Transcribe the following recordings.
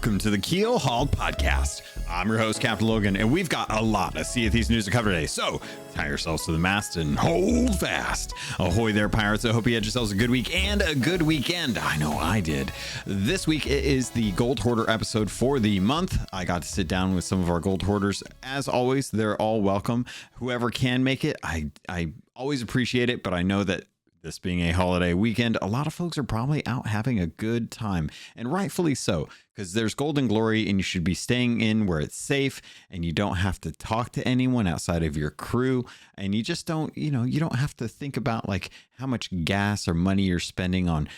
welcome to the Keelhauled podcast. I'm your host, CaptainLogun, and we've got a lot of Sea of Thieves news to cover today, so tie yourselves to the mast and hold fast. Ahoy there, pirates. I hope you had yourselves a good week and a good weekend. I know I did. This week it is the Gold Hoarder episode for the month. I got to sit down with some of our Gold Hoarders. As always, they're all welcome. Whoever can make it, I always appreciate it, but I know that this being a holiday weekend, a lot of folks are probably out having a good time, and rightfully so, because there's golden glory and you should be staying in where it's safe and you don't have to talk to anyone outside of your crew, and you just don't, you don't have to think about like how much gas or money you're spending on,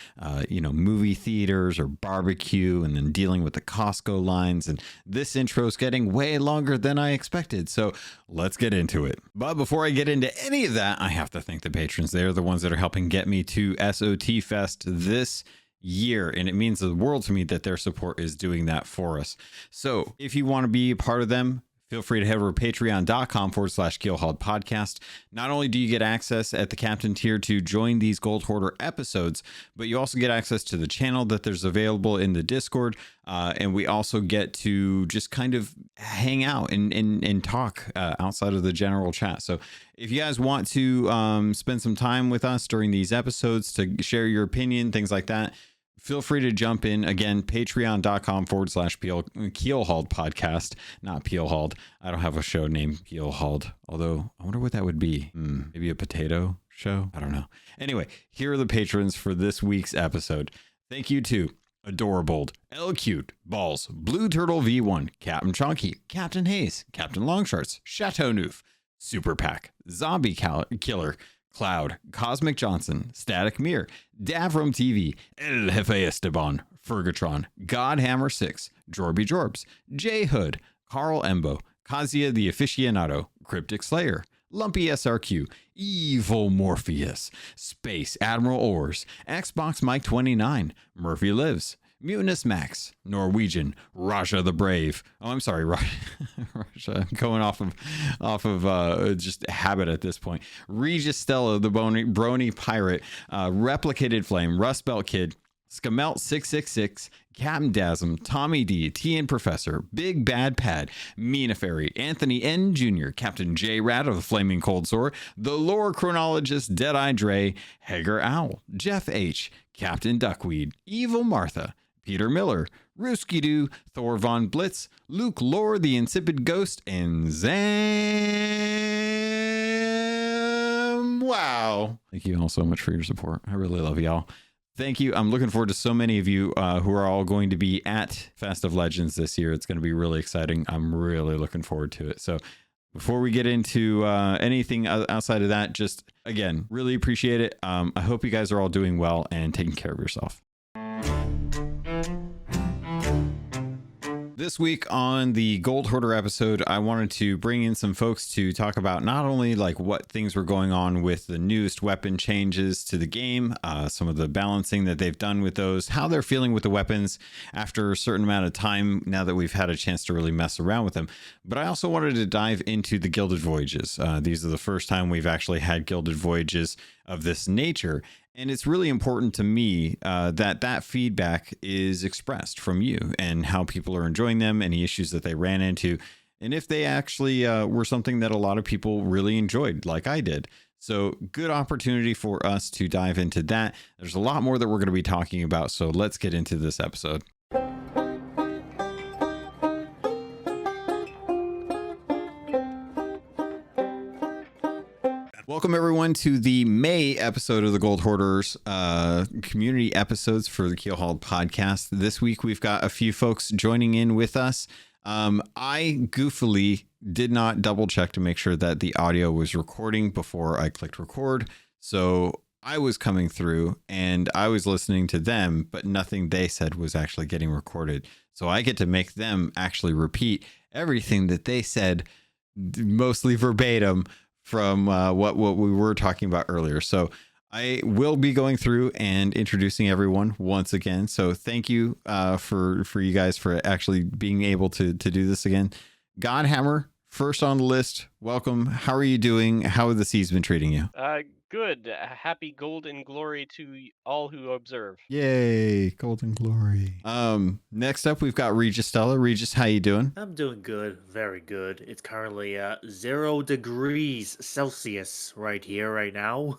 movie theaters or barbecue, and then dealing with the Costco lines. And this intro is getting way longer than I expected, so let's get into it. But before I get into any of that, I have to thank the patrons. They're the ones that are helping get me to SOT Fest this year, and it means the world to me that their support is doing that for us. So if you want to be a part of them, feel free to head over to patreon.com/Keelhauled podcast. Not only do you get access at the captain tier to join these Gold Hoarder episodes, but you also get access to the channel that there's available in the Discord. And we also get to just kind of hang out and talk outside of the general chat. So if you guys want to spend some time with us during these episodes to share your opinion, things like that, feel free to jump in. Again, patreon.com/Keelhauled podcast, not Peelhauled. I don't have a show named Keelhauled, although I wonder what that would be. Maybe a potato show? I don't know. Anyway, here are the patrons for this week's episode. Thank you to Adorable, L Cute, Balls, Blue Turtle V1, Captain Chonky, Captain Hayes, Captain Longsharts, Chateau Neuf, Super Pack, Zombie Killer, Cloud, Cosmic Johnson, Static Mirror, Davram TV, El Jefe Esteban, Fergatron, Godhammer 6, Jorby Jorbs, J Hood, Carl Embo, Kazia the Aficionado, Cryptic Slayer, Lumpy SRQ, Evil Morpheus, Space Admiral Ors, Xbox Mike 29, Murphy Lives, Mutinous Max, Norwegian, Raja the Brave. Oh, I'm sorry, Raja. I'm going off of just habit at this point. Regis Stella, the Brony Pirate, Replicated Flame, Rust Belt Kid, Skamelt 666, Captain Dasm, Tommy D, TN Professor, Big Bad Pad, Mina Fairy, Anthony N Jr., Captain J Rat of the Flaming Cold Sore, the Lore Chronologist, Deadeye Dre, Hager Owl, Jeff H, Captain Duckweed, Evil Martha, Peter Miller, Rooski Doo, Thor Von Blitz, Luke Lore, the Insipid Ghost, and Zam. Wow. Thank you all so much for your support. I really love y'all. Thank you. I'm looking forward to so many of you who are all going to be at Fest of Legends this year. It's going to be really exciting. I'm really looking forward to it. So before we get into anything outside of that, just again, really appreciate it. I hope you guys are all doing well and taking care of yourself. This week on the Gold Hoarder episode, I wanted to bring in some folks to talk about not only like what things were going on with the newest weapon changes to the game, some of the balancing that they've done with those, how they're feeling with the weapons after a certain amount of time now that we've had a chance to really mess around with them. But I also wanted to dive into the Gilded Voyages. These are the first time we've actually had Gilded Voyages of this nature. And it's really important to me that feedback is expressed from you and how people are enjoying them, any issues that they ran into, and if they actually were something that a lot of people really enjoyed, like I did. So good opportunity for us to dive into that. There's a lot more that we're going to be talking about, so let's get into this episode. Welcome everyone to the May episode of the Gold Hoarders community episodes for the Keelhauled podcast. This week we've got a few folks joining in with us. I goofily did not double check to make sure that the audio was recording before I clicked record. So I was coming through and I was listening to them, but nothing they said was actually getting recorded. So I get to make them actually repeat everything that they said, mostly verbatim, from what we were talking about earlier. So I will be going through and introducing everyone once again. So thank you for you guys for actually being able to do this again. Godhammer, first on the list. Welcome. How are you doing? How have the seas been treating you? Good. Happy golden glory to all who observe. Yay, golden glory. Next up we've got Regis Stella. Regis, how you doing? I'm doing good, very good. It's currently 0 degrees Celsius right here, right now.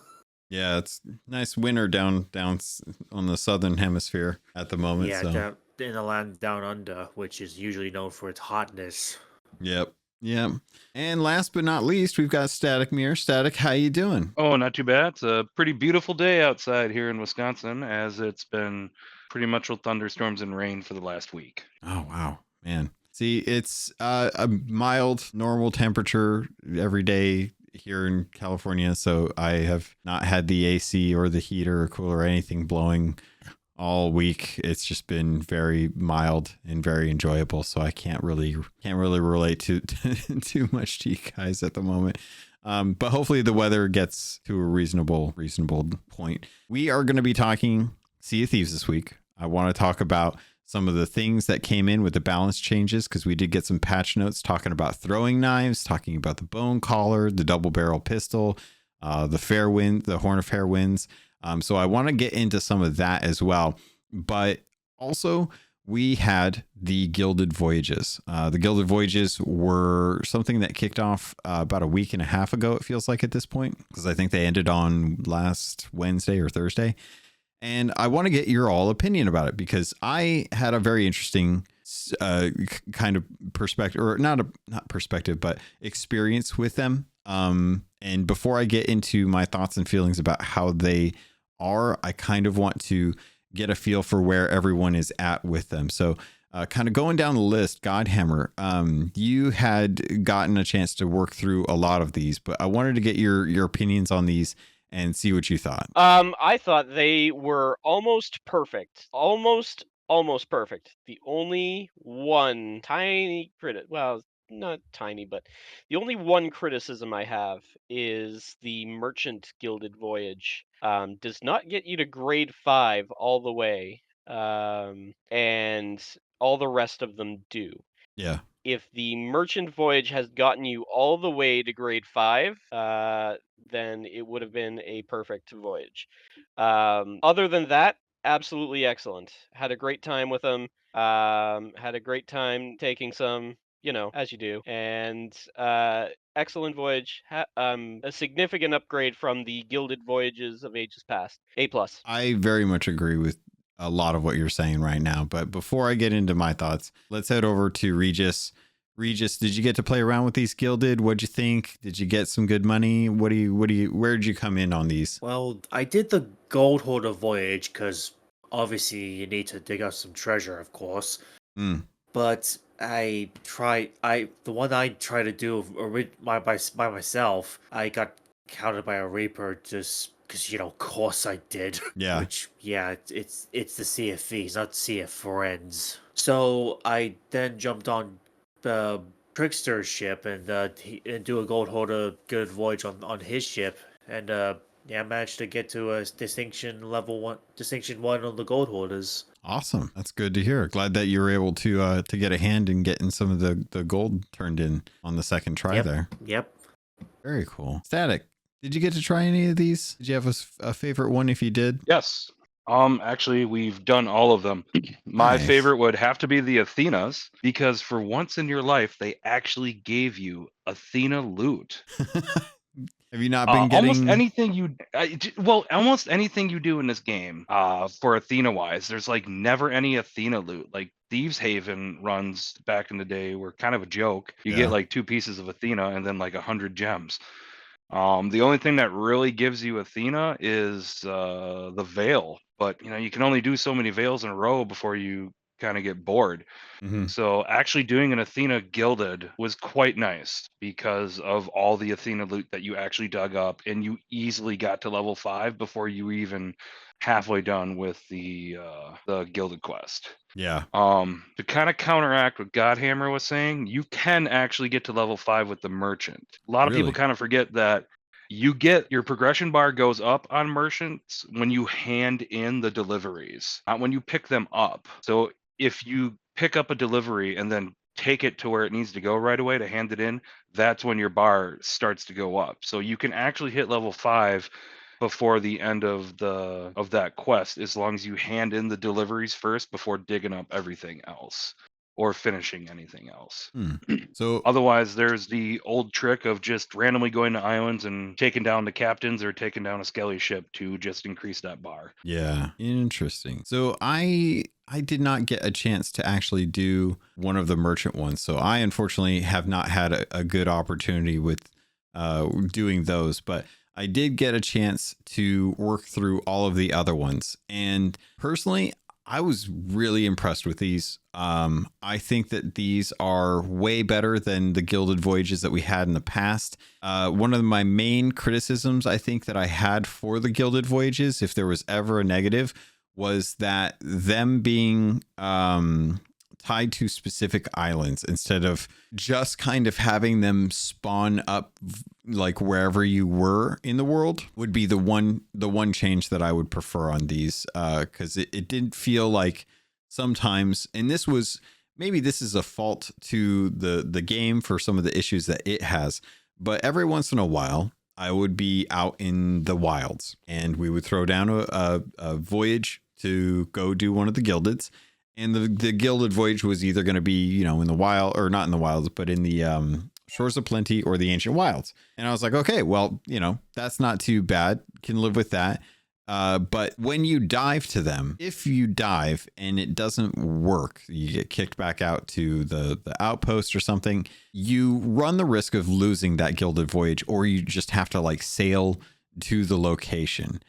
Yeah, it's nice winter down on the southern hemisphere at the moment. Yeah, So in the land down under, which is usually known for its hotness. yep. Yep. And last but not least, we've got Static Mirror. Static, how you doing? Oh, not too bad. It's a pretty beautiful day outside here in Wisconsin, as it's been pretty much with thunderstorms and rain for the last week. Oh wow, man. See, it's a mild, normal temperature every day here in California, so I have not had the AC or the heater or cooler or anything blowing all week. It's just been very mild and very enjoyable, so I can't really relate to too much to you guys at the moment. But hopefully the weather gets to a reasonable point. We are going to be talking Sea of Thieves this week. I want to talk about some of the things that came in with the balance changes, because we did get some patch notes talking about throwing knives, talking about the bone collar, the double barrel pistol, the horn of fair winds. So I want to get into some of that as well. But also, we had the Gilded Voyages. The Gilded Voyages were something that kicked off about a week and a half ago, it feels like at this point, because I think they ended on last Wednesday or Thursday. And I want to get your all opinion about it, because I had a very interesting kind of perspective, or not perspective, but experience with them. And before I get into my thoughts and feelings about how they are, I kind of want to get a feel for where everyone is at with them. So kind of going down the list, Godhammer, you had gotten a chance to work through a lot of these, but I wanted to get your opinions on these and see what you thought. I thought they were almost perfect. Almost perfect. The only one tiny well, not tiny, but the only one criticism I have is the Merchant Gilded Voyage. Does not get you to grade 5 all the way. And all the rest of them do. Yeah. If the Merchant Voyage has gotten you all the way to grade 5, then it would have been a perfect voyage. Other than that, absolutely excellent. Had a great time with them. Had a great time taking some, as you do. And excellent voyage. A significant upgrade from the Gilded Voyages of ages past. A plus. I very much agree with a lot of what you're saying right now. But before I get into my thoughts, let's head over to Regis. Regis, did you get to play around with these Gilded? What'd you think? Did you get some good money? Where did you come in on these? Well, I did the Gold Hoarder voyage because obviously you need to dig up some treasure, of course. But the one I tried to do by myself, I got counted by a Reaper just because, of course I did. Yeah. Which, yeah, it's the Sea of Thieves, not Sea of Friends. So I then jumped on the Trickster's ship and do a Gold Hoarder good voyage on his ship, and yeah, I managed to get to a distinction 1 on the Gold Hoarders. Awesome. That's good to hear. Glad that you were able to get a hand in getting some of the gold turned in on the second try there. Yep. Very cool. Static, did you get to try any of these? Did you have a favorite one if you did? Yes. Actually, we've done all of them. My Nice. favorite would have to be the Athenas, because for once in your life, they actually gave you Athena loot. Have you not been getting almost anything you do in this game for Athena wise? There's like never any Athena loot. Like Thieves Haven runs back in the day were kind of a joke. You get like 2 pieces of Athena and then like 100 gems. The only thing that really gives you Athena is the veil, but you can only do so many veils in a row before you kind of get bored. So actually doing an Athena Gilded was quite nice because of all the Athena loot that you actually dug up, and you easily got to level 5 before you were even halfway done with the Gilded quest. Yeah. To kind of counteract what Godhammer was saying, you can actually get to level 5 with the Merchant. A lot of people kind of forget that your progression bar goes up on merchants when you hand in the deliveries, not when you pick them up. So if you pick up a delivery and then take it to where it needs to go right away to hand it in, that's when your bar starts to go up. So you can actually hit level 5 before the end of that quest, as long as you hand in the deliveries first before digging up everything else or finishing anything else. So Otherwise, there's the old trick of just randomly going to islands and taking down the captains or taking down a skelly ship to just increase that bar. yeah, interesting. So I did not get a chance to actually do one of the merchant ones. So I unfortunately have not had a good opportunity with doing those, but I did get a chance to work through all of the other ones. And personally, I was really impressed with these. I think that these are way better than the Gilded Voyages that we had in the past. One of my main criticisms I think that I had for the Gilded Voyages, if there was ever a negative, was that them being tied to specific islands instead of just kind of having them spawn up like wherever you were in the world would be the one change that I would prefer on these, because it did feel like sometimes, and this is a fault to the game for some of the issues that it has, but every once in a while I would be out in the wilds and we would throw down a voyage to go do one of the Gildeds. And the Gilded Voyage was either going to be, in the wild, or not in the wilds, but in the Shores of Plenty or the Ancient Wilds. And I was like, okay, well, that's not too bad. Can live with that. But when you dive to them, if you dive and it doesn't work, you get kicked back out to the outpost or something, you run the risk of losing that Gilded Voyage, or you just have to sail to the location.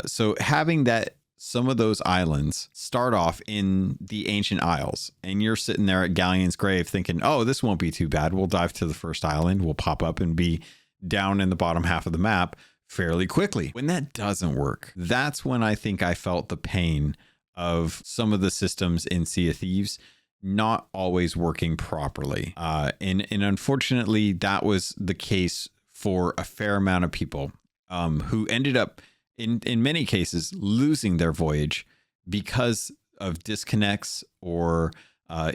So having that, some of those islands start off in the Ancient Isles, and you're sitting there at Galleon's Grave thinking, oh, this won't be too bad. We'll dive to the first island. We'll pop up and be down in the bottom half of the map fairly quickly. When that doesn't work, that's when I think I felt the pain of some of the systems in Sea of Thieves not always working properly. And unfortunately, that was the case for a fair amount of people who ended up in many cases losing their voyage because of disconnects or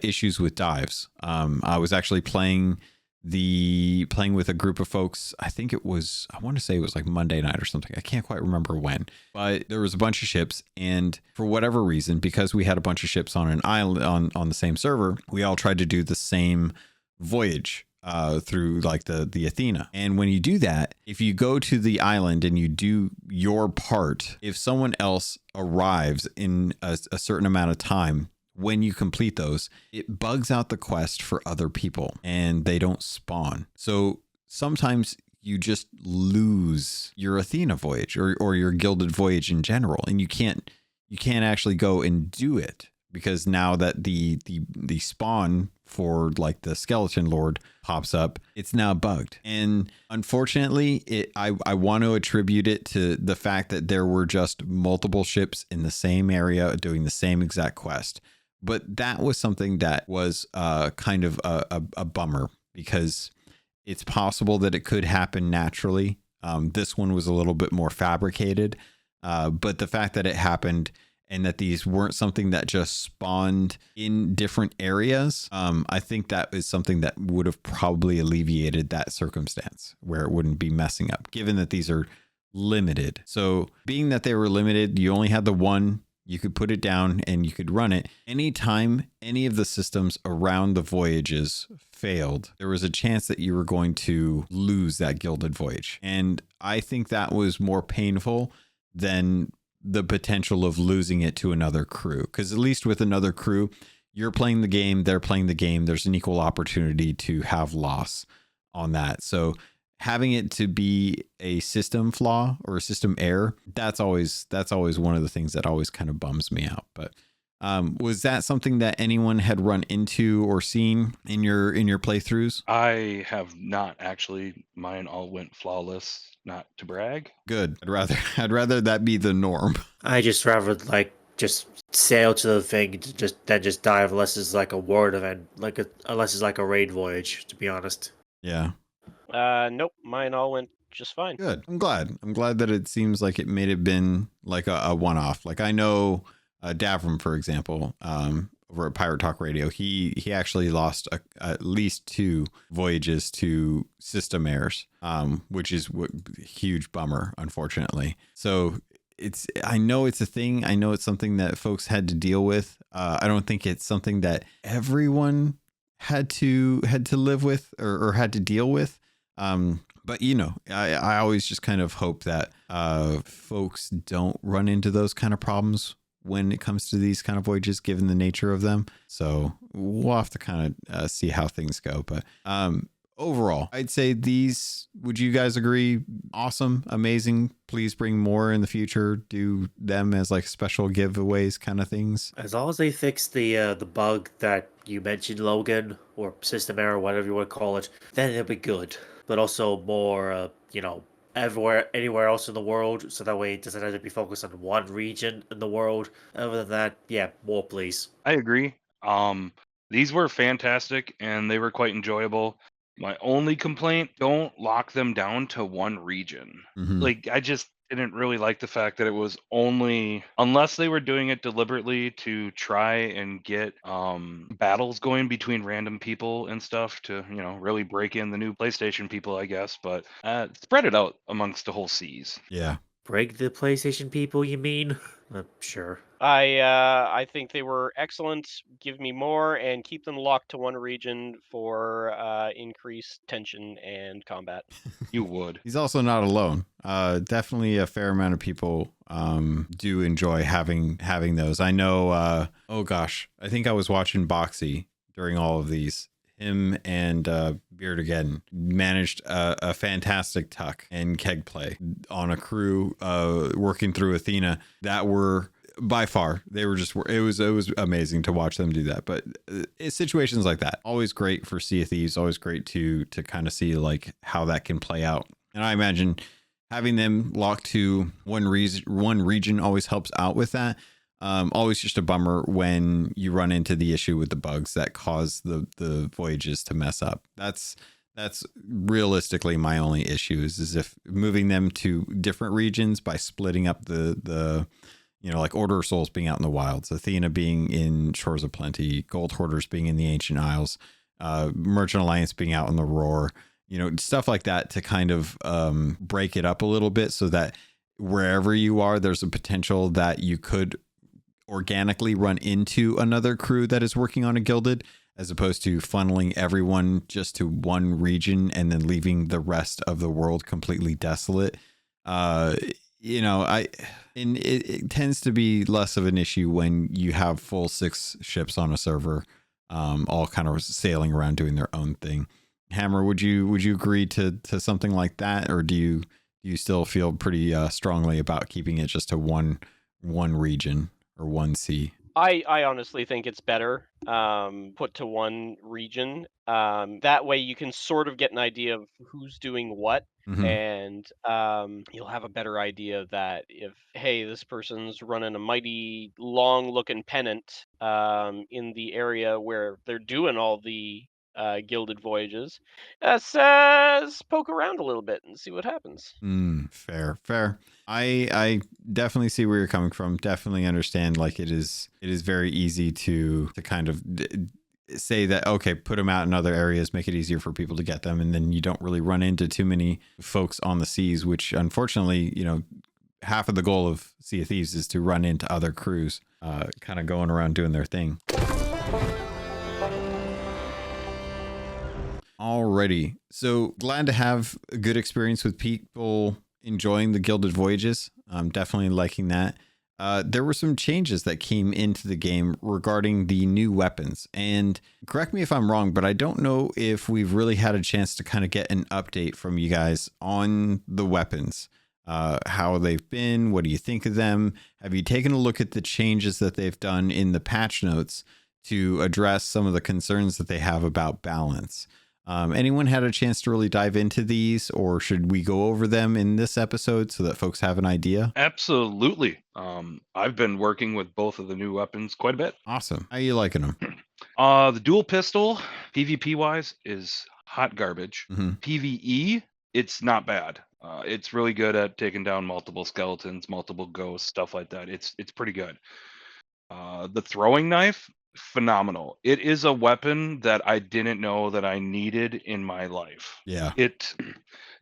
issues with dives. I was actually playing with a group of folks. I want to say it was like Monday night or something. I can't quite remember when, but there was a bunch of ships, and for whatever reason, because we had a bunch of ships on an island on the same server, we all tried to do the same voyage through like the Athena. And when you do that, if you go to the island and you do your part, if someone else arrives in a certain amount of time, when you complete those, it bugs out the quest for other people and they don't spawn. So sometimes you just lose your Athena voyage or your Gilded Voyage in general, and you can't actually go and do it because now that the spawn for like the Skeleton Lord pops up, it's now bugged. And unfortunately, I want to attribute it to the fact that there were just multiple ships in the same area doing the same exact quest. But that was something that was kind of a bummer, because it's possible that it could happen naturally. This one was a little bit more fabricated, but the fact that it happened and that these weren't something that just spawned in different areas, I think that is something that would have probably alleviated that circumstance where it wouldn't be messing up, given that these are limited. So being that they were limited, you only had the one. You could put it down and you could run it. Anytime any of the systems around the voyages failed, there was a chance that you were going to lose that Gilded Voyage. And I think that was more painful than the potential of losing it to another crew. Because at least with another crew, you're playing the game, they're playing the game. There's an equal opportunity to have loss on that. So having it to be a system flaw or a system error, that's always one of the things that always kind of bums me out. But was that something that anyone had run into or seen in your playthroughs? I have not actually. Mine all went flawless, not to brag. Good. I'd rather that be the norm. I just rather just sail to the thing than just dive, unless it's like a ward event, unless it's like a raid voyage, to be honest. Yeah. Nope, mine all went just fine. Good. I'm glad that it seems like it may have been like a one-off. Like I know Davram, for example, over at Pirate Talk Radio, he actually lost at least 2 voyages to system errors, which is huge bummer, unfortunately. So I know it's a thing. I know it's something that folks had to deal with. I don't think it's something that everyone had to live with or had to deal with. But I always just kind of hope that folks don't run into those kind of problems when it comes to these kind of voyages, given the nature of them. So we'll have to kind of see how things go. But overall, I'd say these, would you guys agree? Awesome, amazing. Please bring more in the future. Do them as like special giveaways kind of things. As long as they fix the bug that you mentioned, Logan, or system error, whatever you want to call it, then it'll be good. But also more, anywhere else in the world, so that way it doesn't have to be focused on one region in the world. Other than that, yeah, more please. I agree. These were fantastic and they were quite enjoyable. My only complaint, don't lock them down to one region. Mhm. Like, I just didn't really like the fact that it was only, unless they were doing it deliberately to try and get battles going between random people and stuff to, really break in the new PlayStation people, I guess. But spread it out amongst the whole seas. Yeah. Break the PlayStation people, you mean? Sure. I think they were excellent. Give me more and keep them locked to one region for increased tension and combat. You would. He's also not alone. Definitely a fair amount of people do enjoy having those. I know. Oh gosh, I think I was watching Boxy during all of these. Him and Beard again managed a fantastic tuck and keg play on a crew working through Athena that were by far it was amazing to watch them do that. But situations like that, always great for Sea of Thieves, always great to kind of see like how that can play out. And I imagine having them locked to one region always helps out with that. Always just a bummer when you run into the issue with the bugs that cause the voyages to mess up. That's realistically my only issue is if moving them to different regions by splitting up the like Order of Souls being out in the wilds, Athena being in Shores of Plenty, Gold Hoarders being in the Ancient Isles, Merchant Alliance being out in the Roar, stuff like that to kind of break it up a little bit so that wherever you are, there's a potential that you could organically run into another crew that is working on a Gilded, as opposed to funneling everyone just to one region and then leaving the rest of the world completely desolate. It tends to be less of an issue when you have full 6 ships on a server, all kind of sailing around doing their own thing. Hammer, would you agree to something like that, or do you still feel pretty strongly about keeping it just to one region or one sea? I honestly think it's better put to one region. That way you can sort of get an idea of who's doing what. Mhm. And you'll have a better idea that if, hey, this person's running a mighty long looking pennant in the area where they're doing all the Gilded Voyages, says poke around a little bit and see what happens. Fair. I definitely see where you're coming from. Definitely understand. Like it is very easy to kind of say that, okay, put them out in other areas, make it easier for people to get them, and then you don't really run into too many folks on the seas, which unfortunately, half of the goal of Sea of Thieves is to run into other crews kind of going around doing their thing. Alrighty, so glad to have a good experience with people enjoying the Gilded Voyages. I'm definitely liking that. There were some changes that came into the game regarding the new weapons. And correct me if I'm wrong, but I don't know if we've really had a chance to kind of get an update from you guys on the weapons. How they've been, what do you think of them? Have you taken a look at the changes that they've done in the patch notes to address some of the concerns that they have about balance? Anyone had a chance to really dive into these, or should we go over them in this episode so that folks have an idea? Absolutely. I've been working with both of the new weapons quite a bit. Awesome. How are you liking them? The dual pistol, PvP wise, is hot garbage. Mm-hmm. PvE, it's not bad. It's really good at taking down multiple skeletons, multiple ghosts, stuff like that. It's pretty good. The throwing knife, phenomenal. It is a weapon that I didn't know that I needed in my life. Yeah.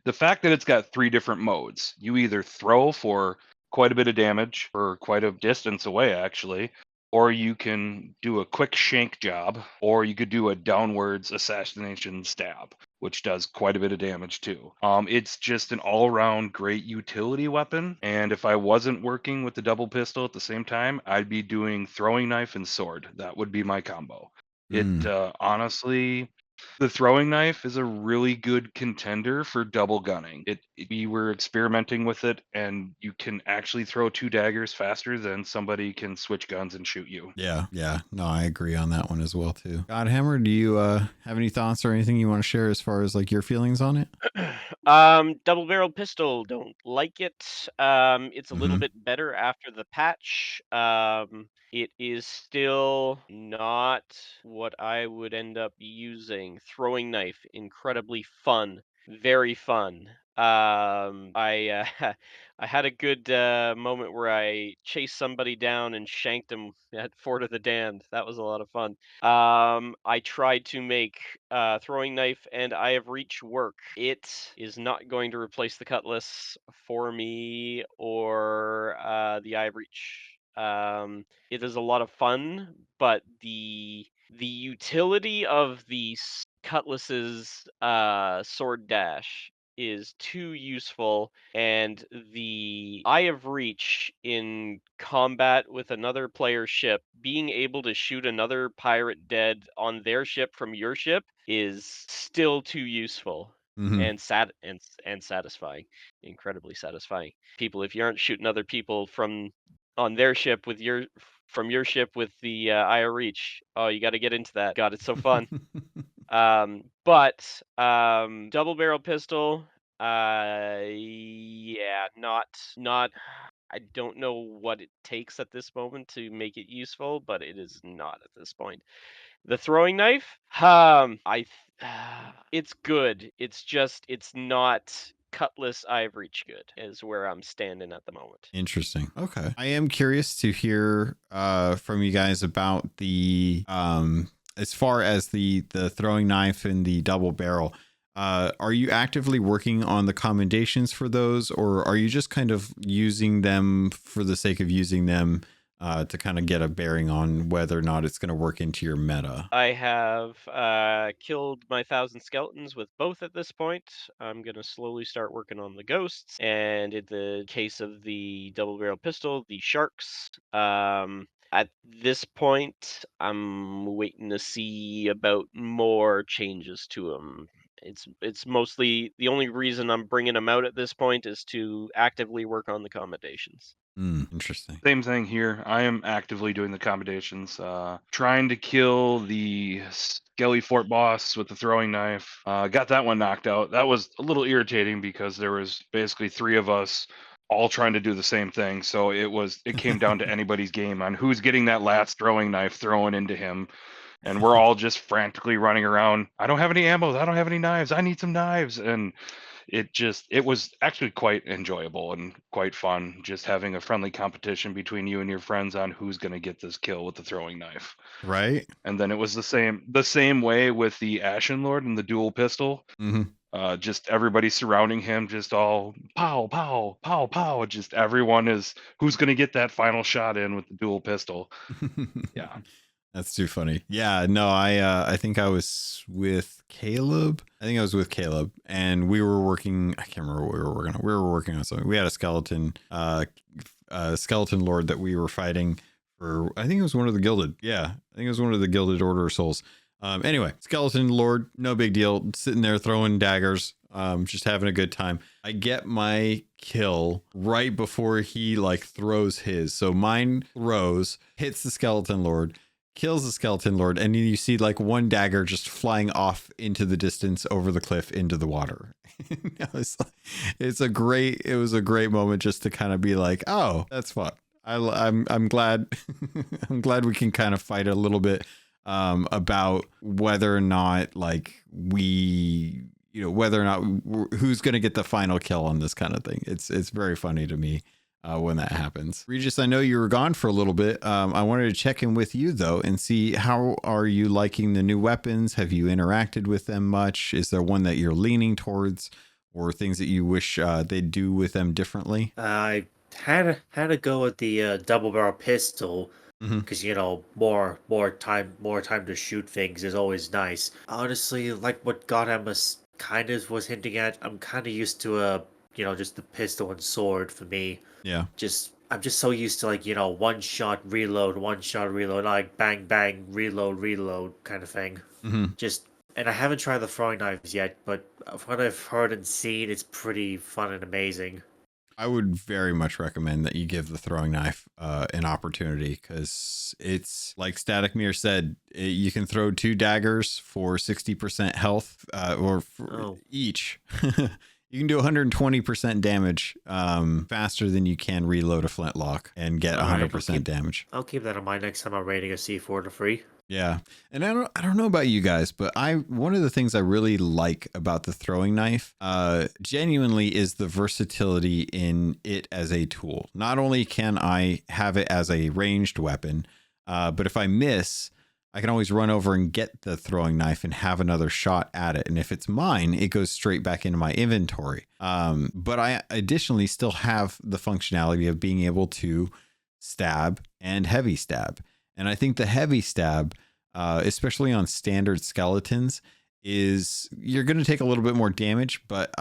The fact that it's got 3 different modes. You either throw for quite a bit of damage or quite a distance away actually, or you can do a quick shank job, or you could do a downwards assassination stab, which does quite a bit of damage too. It's just an all-around great utility weapon, and if I wasn't working with the double pistol at the same time, I'd be doing throwing knife and sword. That would be my combo. Mm. Honestly, the throwing knife is a really good contender for double gunning. We were experimenting with it, and you can actually throw 2 daggers faster than somebody can switch guns and shoot you. Yeah. No, I agree on that one as well too. Godhammer, do you have any thoughts or anything you want to share as far as like your feelings on it? Double barrel pistol, don't like it. It's a little Mhm. bit better after the patch. It is still not what I would end up using. Throwing knife, incredibly fun, very fun. I had a good moment where I chased somebody down and shanked him at Fort of the Damned. That was a lot of fun. I tried to make throwing knife and Eye of Reach work. It is not going to replace the cutlass for me or the Eye of Reach. It is a lot of fun, but the utility of the cutlass's sword dash is too useful, and the Eye of Reach in combat with another player's ship, being able to shoot another pirate dead on their ship from your ship is still too useful Mhm. and and satisfying, incredibly satisfying. People, if you aren't shooting other people from on their ship with your from your ship with the Eye of Reach, oh, you got to get into that. God, it's so fun. But double barrel pistol, yeah, not. I don't know what it takes at this moment to make it useful, but it is not at this point. The throwing knife, it's good. It's just it's not cutlass Eye of Reach good. Is where I'm standing at the moment. Interesting. Okay. I am curious to hear from you guys about the as far as the throwing knife and the double barrel. Are you actively working on the commendations for those, or are you just kind of using them for the sake of using them to kind of get a bearing on whether or not it's going to work into your meta? I have killed my 1,000 skeletons with both at this point. I'm going to slowly start working on the ghosts. And in the case of the double barrel pistol, the sharks. At this point, I'm waiting to see about more changes to them. It's mostly the only reason I'm bringing them out at this point is to actively work on the commendations. Interesting. Same thing here. I am actively doing the accommodations, trying to kill the Skelly Fort boss with the throwing knife. Got that one knocked out. That was a little irritating because there was basically 3 of us all trying to do the same thing. So it came down to anybody's game on who's getting that last throwing knife thrown into him. And we're all just frantically running around. I don't have any ammo. I don't have any knives. I need some knives. And it was actually quite enjoyable and quite fun just having a friendly competition between you and your friends on who's going to get this kill with the throwing knife. Right. And then it was the same way with the Ashen Lord and the dual pistol. Just everybody surrounding him, just all pow pow pow pow. Just everyone is who's going to get that final shot in with the dual pistol. Yeah. That's too funny. Yeah, no, I think I was with Caleb. I think I was with Caleb, and we were working. I can't remember what we were working on. We were working on something. We had a skeleton lord that we were fighting for. I think it was one of the Gilded. Yeah, I think it was one of the Gilded Order of Souls. Anyway, skeleton lord, no big deal. Sitting there throwing daggers, just having a good time. I get my kill right before he like throws his. So mine throws, hits the skeleton lord, kills the skeleton lord, and then you see like one dagger just flying off into the distance over the cliff into the water. It was a great moment just to kind of be like, oh, that's fun. I'm glad I'm glad we can kind of fight a little bit about whether or not like whether or not who's going to get the final kill on this kind of thing. It's very funny to me. when that happens. Regis, I know you were gone for a little bit. I wanted to check in with you though and see how are you liking the new weapons? Have you interacted with them much? Is there one that you're leaning towards, or things that you wish they'd do with them differently? I had to go with the double barrel pistol Mm-hmm. because more time to shoot things is always nice. Honestly, like what Gotham kind of was hinting at, I'm kind of used to just the pistol and sword for me. Yeah. I'm just so used to like one shot reload, like bang bang reload kind of thing. Mm-hmm. And I haven't tried the throwing knives yet, but from what I've heard and seen, it's pretty fun and amazing. I would very much recommend that you give the throwing knife an opportunity, because it's like Static Mirror said, you can throw 2 daggers for 60% health each. You can do 120% damage faster than you can reload a flintlock and get 100% damage. I'll keep that in mind next time I'm raiding a C4 to free. Yeah. And I don't know about you guys, but one of the things I really like about the throwing knife genuinely is the versatility in it as a tool. Not only can I have it as a ranged weapon, but if I miss, I can always run over and get the throwing knife and have another shot at it. And if it's mine, it goes straight back into my inventory. But I additionally still have the functionality of being able to stab and heavy stab. And I think the heavy stab, especially on standard skeletons, is you're going to take a little bit more damage, but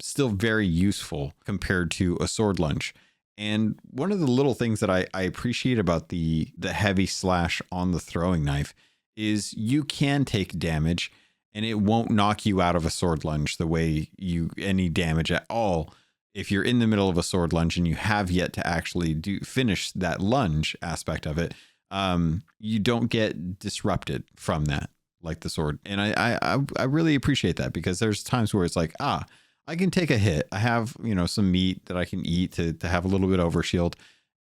still very useful compared to a sword lunge. And one of the little things that I appreciate about the heavy slash on the throwing knife is you can take damage and it won't knock you out of a sword lunge the way any damage at all. If you're in the middle of a sword lunge and you have yet to actually finish that lunge aspect of it, you don't get disrupted from that like the sword. And I really appreciate that, because there's times where it's like, I can take a hit. I have, some meat that I can eat to have a little bit of overshield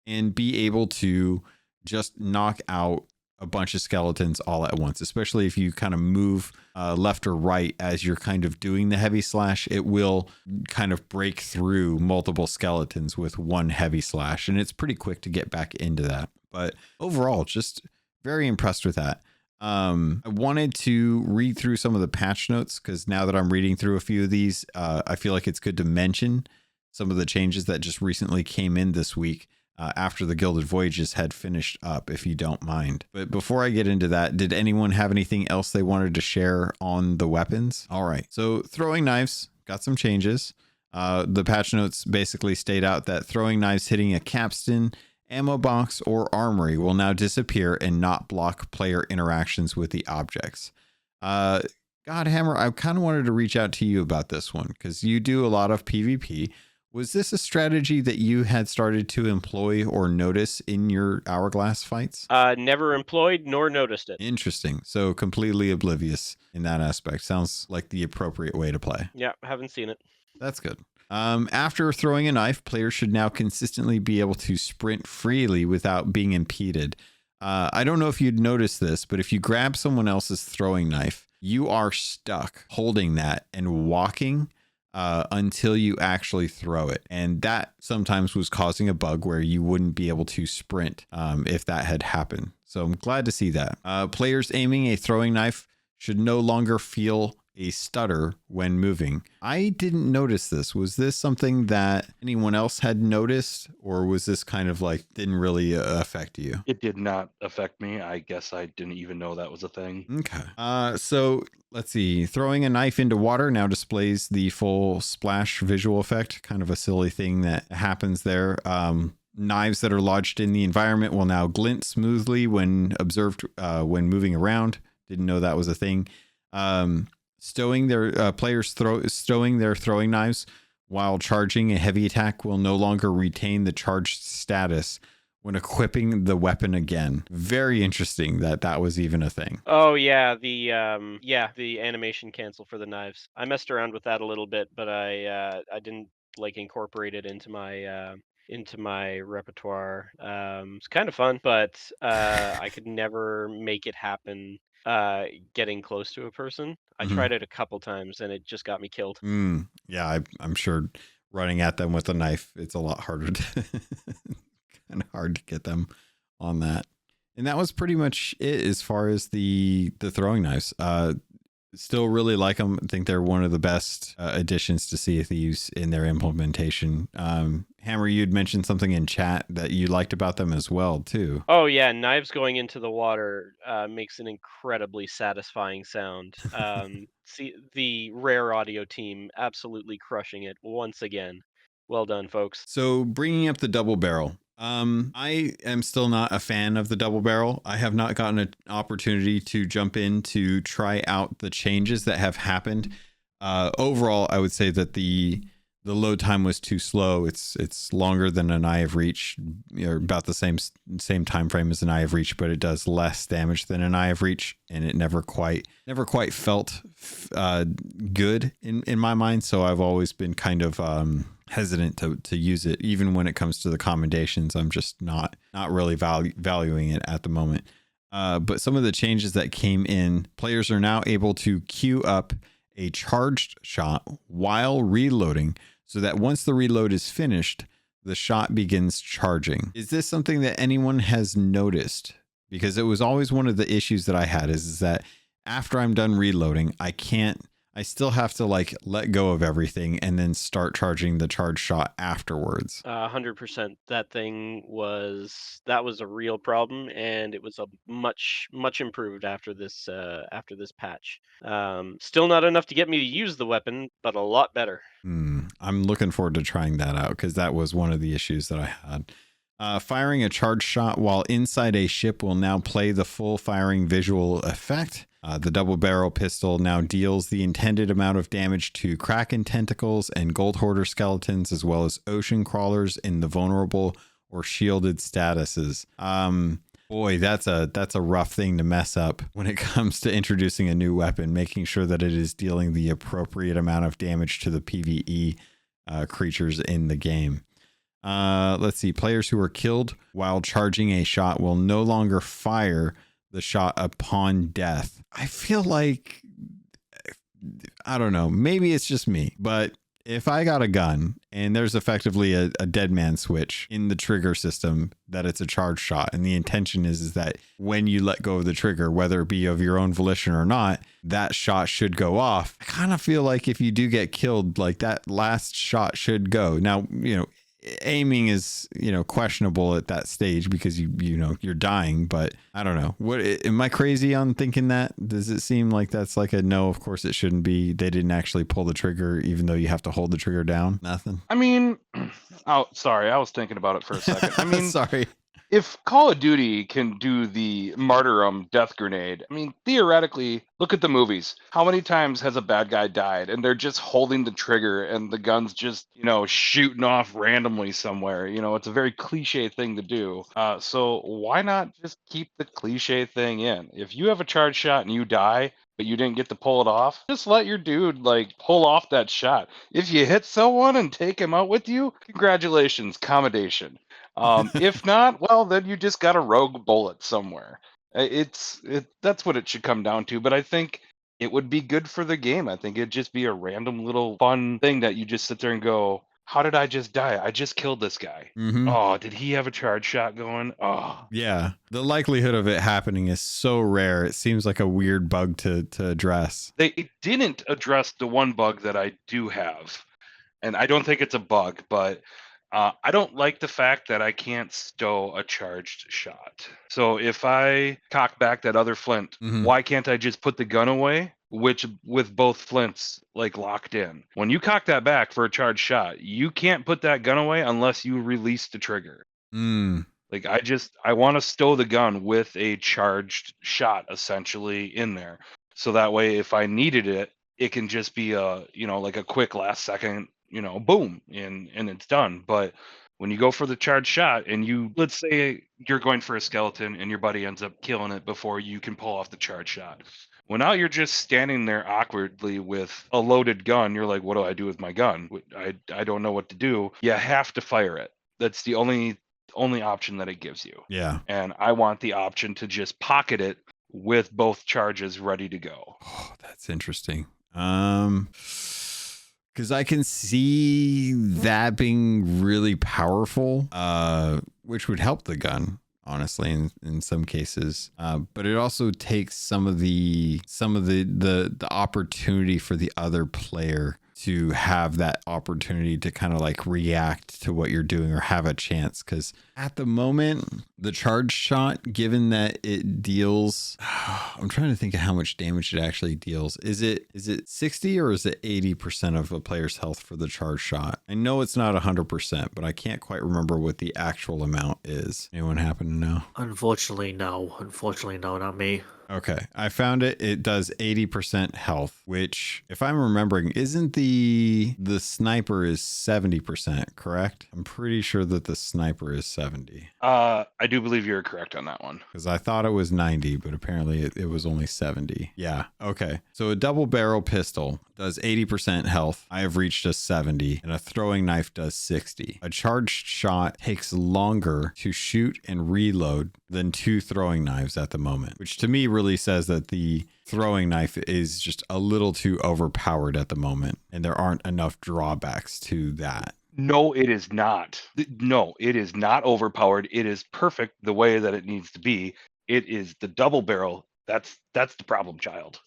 and be able to just knock out a bunch of skeletons all at once, especially if you kind of move left or right as you're kind of doing the heavy slash. It will kind of break through multiple skeletons with one heavy slash, and it's pretty quick to get back into that. But overall, just very impressed with that. I wanted to read through some of the patch notes, because now that I'm reading through a few of these, I feel like it's good to mention some of the changes that just recently came in this week after the Gilded Voyages had finished up, if you don't mind. But before I get into that, did anyone have anything else they wanted to share on the weapons? All right. So throwing knives got some changes. The patch notes basically state out that throwing knives hitting a capstan, ammo box, or armory will now disappear and not block player interactions with the objects. Godhammer, I kind of wanted to reach out to you about this one, because you do a lot of PvP. Was this a strategy that you had started to employ or notice in your Hourglass fights? Never employed nor noticed it. Interesting. So completely oblivious in that aspect. Sounds like the appropriate way to play. Yeah, haven't seen it. That's good. After throwing a knife, players should now consistently be able to sprint freely without being impeded. I don't know if you'd noticed this, but if you grab someone else's throwing knife, you are stuck holding that and walking until you actually throw it. And that sometimes was causing a bug where you wouldn't be able to sprint if that had happened. So I'm glad to see that. Players aiming a throwing knife should no longer feel a stutter when moving. I didn't notice this. Was this something that anyone else had noticed, or was this kind of like didn't really affect you? It did not affect me. I guess I didn't even know that was a thing. Okay. So let's see. Throwing a knife into water now displays the full splash visual effect. Kind of a silly thing that happens there. Knives that are lodged in the environment will now glint smoothly when observed when moving around. Didn't know that was a thing. Stowing their throwing knives while charging a heavy attack will no longer retain the charged status when equipping the weapon again. Very interesting that was even a thing. Oh yeah, the animation cancel for the knives. I messed around with that a little bit, but I didn't incorporate it into my repertoire. It's kind of fun, but I could never make it happen getting close to a person. I tried it a couple times and it just got me killed. Yeah, I'm sure running at them with a knife, it's a lot harder to kind of hard to get them on that. And that was pretty much it as far as the throwing knives. Still really like them. I think they're one of the best additions to Sea of Thieves in their implementation. Hammer, you'd mentioned something in chat that you liked about them as well, too. Oh yeah, knives going into the water makes an incredibly satisfying sound. See the Rare Audio team absolutely crushing it once again. Well done, folks. So bringing up the double barrel. I am still not a fan of the double barrel. I have not gotten an opportunity to jump in to try out the changes that have happened. Overall, I would say that the load time was too slow. It's longer than an Eye of Reach, or about the same time frame as an Eye of Reach, but it does less damage than an Eye of Reach, and it never quite felt good in my mind. So I've always been kind of hesitant to use it. Even when it comes to the commendations, I'm just not really valuing it at the moment. But some of the changes that came in, players are now able to queue up a charged shot while reloading, so that once the reload is finished, the shot begins charging. Is this something that anyone has noticed? Because it was always one of the issues that I had is that after I'm done reloading, I still have to like let go of everything and then start charging the charge shot afterwards. 100%. That was a real problem, and it was a much improved after this patch. Still not enough to get me to use the weapon, but a lot better. I'm looking forward to trying that out because that was one of the issues that I had. Firing a charge shot while inside a ship will now play the full firing visual effect. The double barrel pistol now deals the intended amount of damage to Kraken tentacles and Gold Hoarder skeletons, as well as ocean crawlers in the vulnerable or shielded statuses. Boy, that's a rough thing to mess up when it comes to introducing a new weapon, making sure that it is dealing the appropriate amount of damage to the PvE creatures in the game. Let's see. Players who are killed while charging a shot will no longer fire the shot upon death. I feel like, I don't know, maybe it's just me, but if I got a gun and there's effectively a dead man switch in the trigger system, that it's a charge shot, and the intention is that when you let go of the trigger, whether it be of your own volition or not, that shot should go off. I kind of feel like if you do get killed, like that last shot should go. Now, aiming is questionable at that stage because you're dying, but I don't know. What am I crazy on thinking that? Does it seem like that's like a no, of course it shouldn't be? They didn't actually pull the trigger even though you have to hold the trigger down? Nothing. I mean, oh, sorry, I was thinking about it for a second. I mean, sorry. If Call of Duty can do the martyrdom death grenade, I mean, theoretically, look at the movies. How many times has a bad guy died and they're just holding the trigger and the gun's just, shooting off randomly somewhere? It's a very cliche thing to do. So why not just keep the cliche thing in? If you have a charge shot and you die, but you didn't get to pull it off, just let your dude pull off that shot. If you hit someone and take him out with you, congratulations, commendation. If not, well, then you just got a rogue bullet somewhere. That's what it should come down to. But I think it would be good for the game. I think it'd just be a random little fun thing that you just sit there and go, how did I just die? I just killed this guy. Mm-hmm. Oh, did he have a charge shot going? Oh. Yeah. The likelihood of it happening is so rare. It seems like a weird bug to address. It didn't address the one bug that I do have. And I don't think it's a bug, but I don't like the fact that I can't stow a charged shot. So if I cock back that other flint, why can't I just put the gun away, which with both flints locked in? When you cock that back for a charged shot, you can't put that gun away unless you release the trigger. I want to stow the gun with a charged shot essentially in there. So that way, if I needed it, it can just be a quick last second, boom, and it's done. But when you go for the charged shot and let's say you're going for a skeleton and your buddy ends up killing it before you can pull off the charged shot. Well, now you're just standing there awkwardly with a loaded gun. You're like, what do I do with my gun? I don't know what to do. You have to fire it. That's the only option that it gives you. Yeah. And I want the option to just pocket it with both charges ready to go. Oh, that's interesting. Because I can see that being really powerful, which would help the gun, honestly, in some cases. But it also takes some of the opportunity for the other player to have that opportunity to kind of like react to what you're doing or have a chance. Because at the moment, the charge shot, given that it deals, I'm trying to think of how much damage it actually deals. Is it 60 or is it 80% of a player's health for the charge shot? I know it's not 100%, but I can't quite remember what the actual amount is. Anyone happen to know? Unfortunately, no. Unfortunately, no, not me. Okay, I found it. It does 80% health, which, if I'm remembering, isn't the sniper is 70%, correct? I'm pretty sure that the sniper is 70. I do believe you're correct on that one. Because I thought it was 90, but apparently it was only 70. Yeah, okay. So a double barrel pistol does 80% health. I have reached a 70, and a throwing knife does 60. A charged shot takes longer to shoot and reload than 2 throwing knives at the moment, which to me really says that the throwing knife is just a little too overpowered at the moment, and there aren't enough drawbacks to that. No, it is not. No, it is not overpowered. It is perfect the way that it needs to be. It is the double barrel. That's the problem child.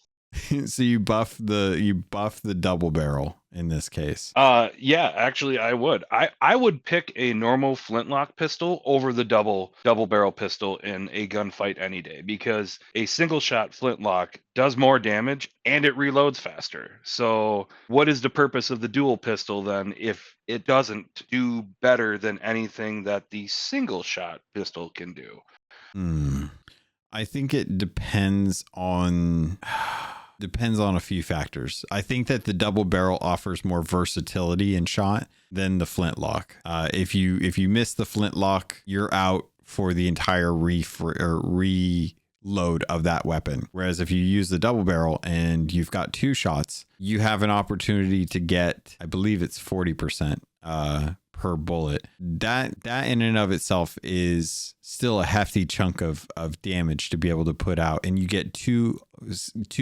So you buff the double barrel in this case. Yeah, actually I would. I would pick a normal flintlock pistol over the double barrel pistol in a gunfight any day, because a single shot flintlock does more damage and it reloads faster. So what is the purpose of the dual pistol then if it doesn't do better than anything that the single shot pistol can do? I think it depends on a few factors. I think that the double barrel offers more versatility in shot than the flintlock. If you miss the flintlock, you're out for the entire reload of that weapon. Whereas if you use the double barrel and you've got 2 shots, you have an opportunity to get, I believe it's 40% per bullet. That in and of itself is still a hefty chunk of damage to be able to put out, and you get two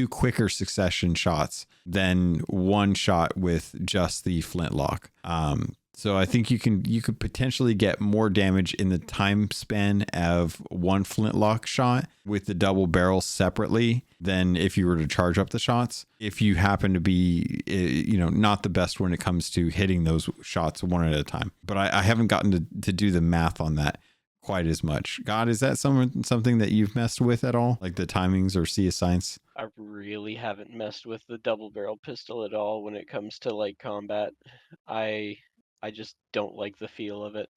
quicker succession shots than one shot with just the flintlock. So I think you could potentially get more damage in the time span of one flintlock shot with the double barrel separately than if you were to charge up the shots. If you happen to be, not the best when it comes to hitting those shots one at a time. But I haven't gotten to do the math on that quite as much. God, is that something that you've messed with at all? Like the timings or Sea of Science? I really haven't messed with the double barrel pistol at all when it comes to like combat. I just don't like the feel of it.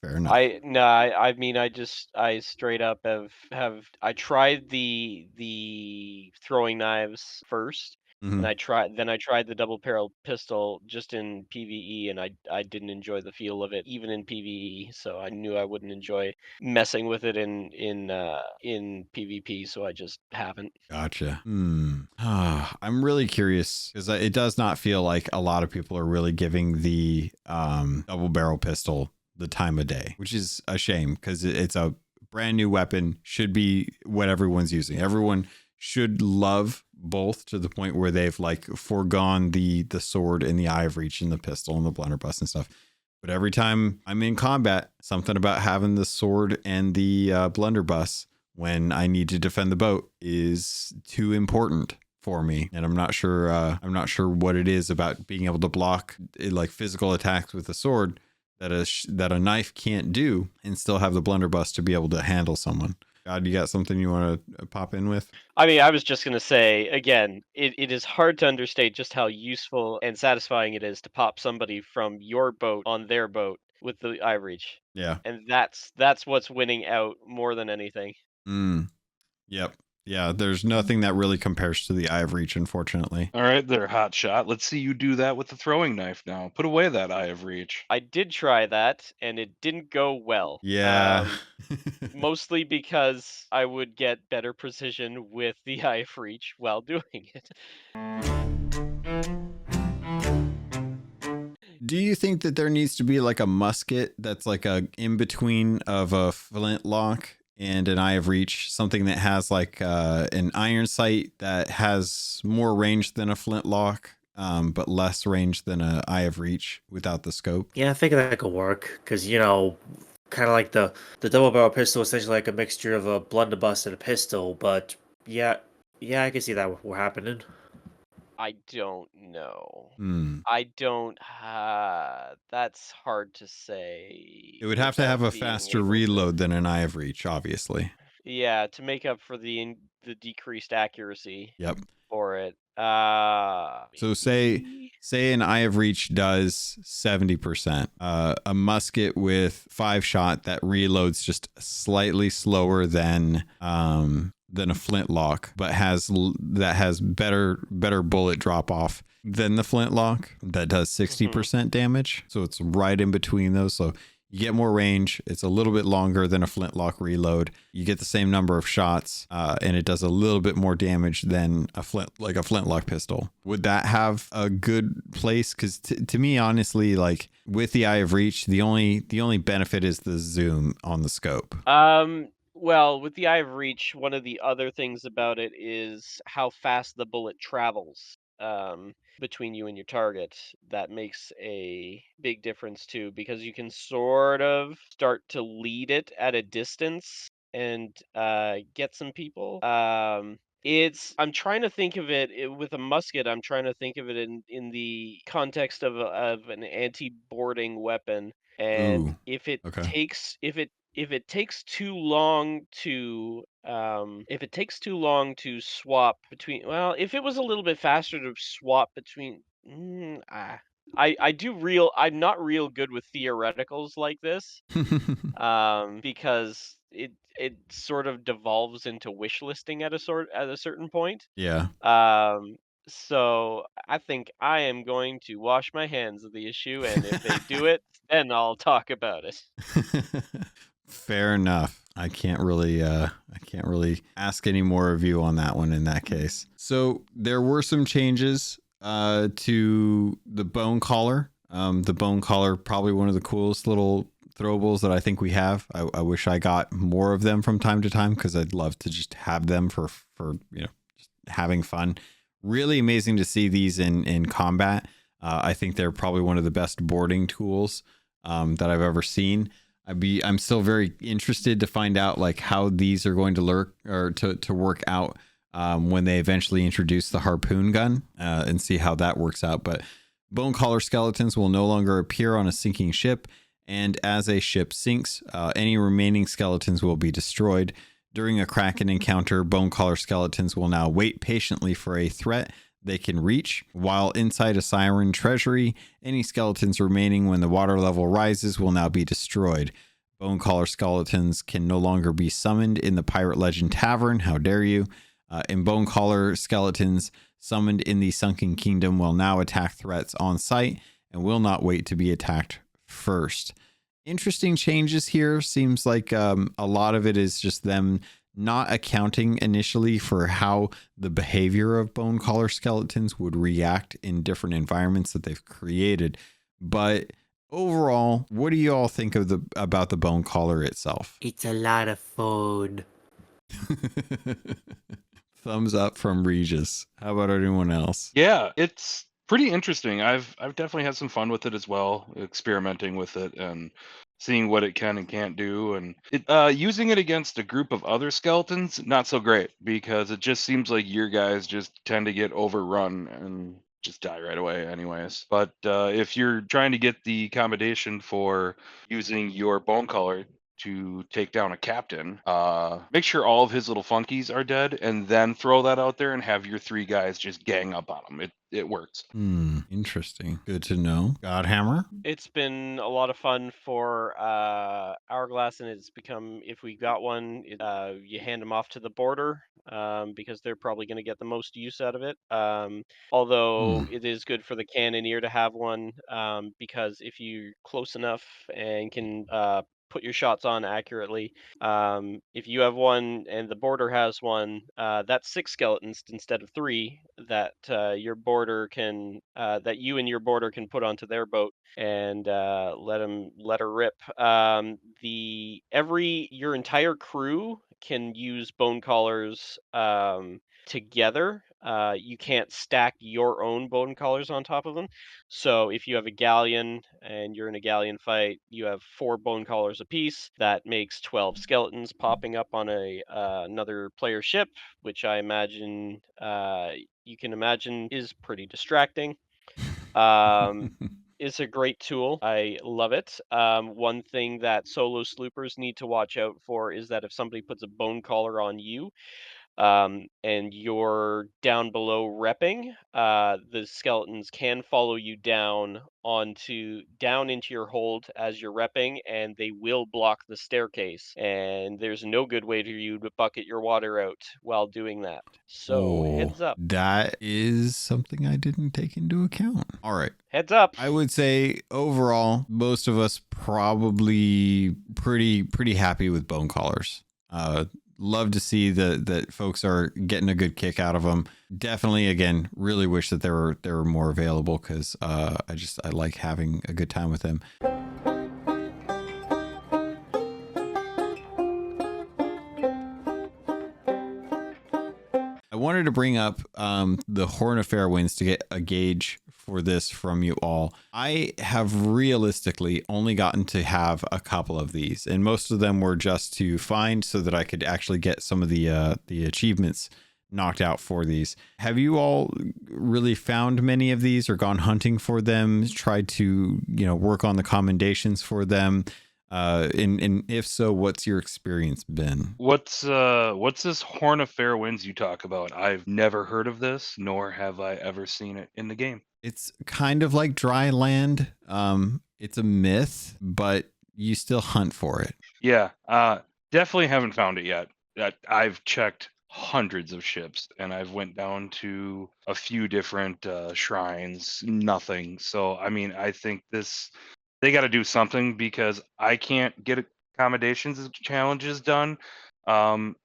Fair enough. I straight up I tried the throwing knives first, and I tried the double barrel pistol just in PvE, and I didn't enjoy the feel of it even in PvE, so I knew I wouldn't enjoy messing with it in PvP, so I just haven't. Gotcha. I'm really curious because it does not feel like a lot of people are really giving the double barrel pistol the time of day, which is a shame because it's a brand new weapon, should be what everyone's using. Everyone should love both to the point where they've like foregone the sword and the eye of reach and the pistol and the blunderbuss and stuff. But every time I'm in combat, something about having the sword and the blunderbuss when I need to defend the boat is too important for me. And I'm not sure what it is about being able to block like physical attacks with a sword that a knife can't do and still have the blunderbuss to be able to handle someone. God, you got something you want to pop in with? I mean, I was just going to say, again, it is hard to understate just how useful and satisfying it is to pop somebody from your boat on their boat with the eye reach. Yeah. And that's what's winning out more than anything. Yep. Yeah, there's nothing that really compares to the eye of reach, unfortunately. All right, there, hot shot. Let's see you do that with the throwing knife now. Put away that eye of reach. I did try that, and it didn't go well. Yeah. Mostly because I would get better precision with the eye of reach while doing it. Do you think that there needs to be like a musket that's like a in between of a flintlock and an eye of reach, something that has like an iron sight that has more range than a flintlock, but less range than a Eye of Reach without the scope. Yeah, I think that could work because kind of like the double barrel pistol, essentially like a mixture of a blunderbuss and a pistol. But yeah, I can see that happening. I don't know. Hmm. I don't. That's hard to say. It would have to have without a being faster able to- reload than an Eye of Reach, obviously. Yeah, to make up for the decreased accuracy Yep. for it. So say Maybe? an Eye of Reach does 70%. A musket with 5-shot that reloads just slightly slower than a flintlock, but has better bullet drop off than the flintlock that does 60% damage. So it's right in between those. So you get more range. It's a little bit longer than a flintlock reload. You get the same number of shots, and it does a little bit more damage than a flintlock pistol. Would that have a good place? Because to me, honestly, like with the Eye of Reach, the only benefit is the zoom on the scope. Well, with the Eye of Reach, one of the other things about it is how fast the bullet travels between you and your target. That makes a big difference too, because you can sort of start to lead it at a distance and get some people. I'm trying to think of with a musket. I'm trying to think of it in the context of an anti-boarding weapon. And Ooh, okay. if it takes too long to swap between, well, if it was a little bit faster to swap between, I'm not real good with theoreticals like this, because it sort of devolves into wish listing at a certain point. Yeah. So I think I am going to wash my hands of the issue, and if they do it, then I'll talk about it. Fair enough. I can't really ask any more of you on that one in that case. So there were some changes to the bone collar. The bone collar, probably one of the coolest little throwables that I think we have. I wish I got more of them from time to time because I'd love to just have them for just having fun. Really amazing to see these in combat. I think they're probably one of the best boarding tools that I've ever seen. I'm still very interested to find out like how these are going to lurk or to work out when they eventually introduce the harpoon gun and see how that works out. But bone collar skeletons will no longer appear on a sinking ship, and as a ship sinks, any remaining skeletons will be destroyed. During a Kraken encounter, bone collar skeletons will now wait patiently for a threat they can reach. While inside a siren treasury, any skeletons remaining when the water level rises will now be destroyed. Bone collar skeletons can no longer be summoned in the Pirate Legend Tavern. How dare you? And bone collar skeletons summoned in the Sunken Kingdom will now attack threats on sight and will not wait to be attacked first. Interesting changes here. Seems like a lot of it is just them not accounting initially for how the behavior of bone collar skeletons would react in different environments that they've created. But overall, what do you all think of about the bone collar itself? It's a lot of fun. Thumbs up from Regis. How about anyone else? Yeah, it's pretty interesting. I've definitely had some fun with it as well, experimenting with it and seeing what it can and can't do. And using it against a group of other skeletons, not so great because it just seems like your guys just tend to get overrun and just die right away anyways. But if you're trying to get the accommodation for using your bone collar to take down a captain, make sure all of his little funkies are dead, and then throw that out there and have your 3 guys just gang up on him. It works. Interesting. Good to know. Godhammer? It's been a lot of fun for Hourglass, and it's become, if we got one, you hand them off to the border because they're probably going to get the most use out of it. Although it is good for the cannoneer to have one because if you're close enough and can put your shots on accurately, if you have one and the border has one, that's 6 skeletons instead of 3 that you and your border can put onto their boat and let her rip. Your entire crew can use bone collars together. You can't stack your own bone collars on top of them. So if you have a galleon and you're in a galleon fight, you have 4 bone collars apiece. That makes 12 skeletons popping up on another player ship, which I imagine you can imagine is pretty distracting. It's a great tool. I love it. One thing that solo sloopers need to watch out for is that if somebody puts a bone collar on you, and you're down below repping, the skeletons can follow you down into your hold as you're repping, and they will block the staircase. And there's no good way to you to bucket your water out while doing that. So heads up. That is something I didn't take into account. All right. Heads up. I would say overall, most of us probably pretty happy with bone collars. Love to see that folks are getting a good kick out of them. Definitely, again, really wish that there were more available because I like having a good time with them. I wanted to bring up the Horn of Fair Winds to get a gauge for this from you all. I have realistically only gotten to have a couple of these, and most of them were just to find so that I could actually get some of the achievements knocked out for these. Have you all really found many of these or gone hunting for them, tried to, work on the commendations for them? And if so, what's your experience been? What's this Horn of Fair Winds you talk about? I've never heard of this, nor have I ever seen it in the game. It's kind of like dry land. It's a myth, but you still hunt for it. Yeah, definitely haven't found it yet. I've checked hundreds of ships, and I've went down to a few different shrines. Nothing. So, I mean, I think they got to do something because I can't get accommodations challenges done